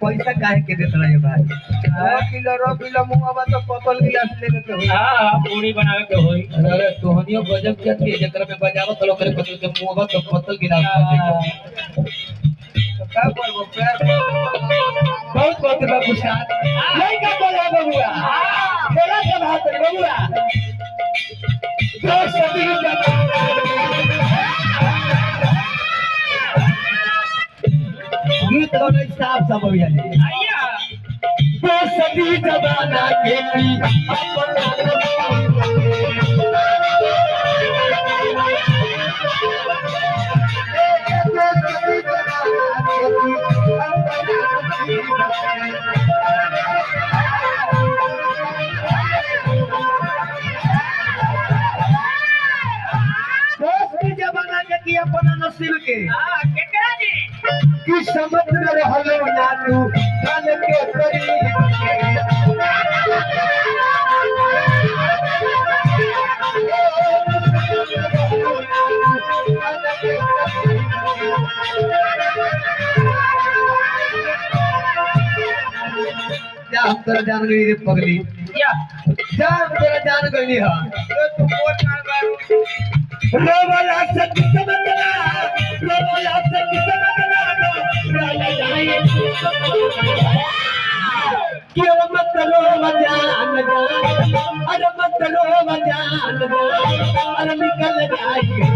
पैसा काहे के देत रहे भाई? रो किलो मुंहवा तो पतल गिलास लेके के होई। हां पूरी बनावे के होई। अरे तोहनियो गजब के थी जेकरा में बजावत लोग करे पतल के मुंहवा तो पतल गिलास तो का करबो प्यार बहुत बहुत बाबूसाद नहीं का बोला बबुआ खेला के बात बबुआ जो सदी गीत गाने साफ सब भैया आइया तो सदी जमाना के भी अपना जमाना के की अपना नसीब के केकरा जी कि समुद्र रहलो ना तू काल के करी हम तेरा जान गई रे पगली या तेरा जान गई हां तू कोट मार मारू रोवाला सच समझना रोवाला सच समझना राला जाए क्यों मत रो जान अरे मत रो जान अरे निकल जाए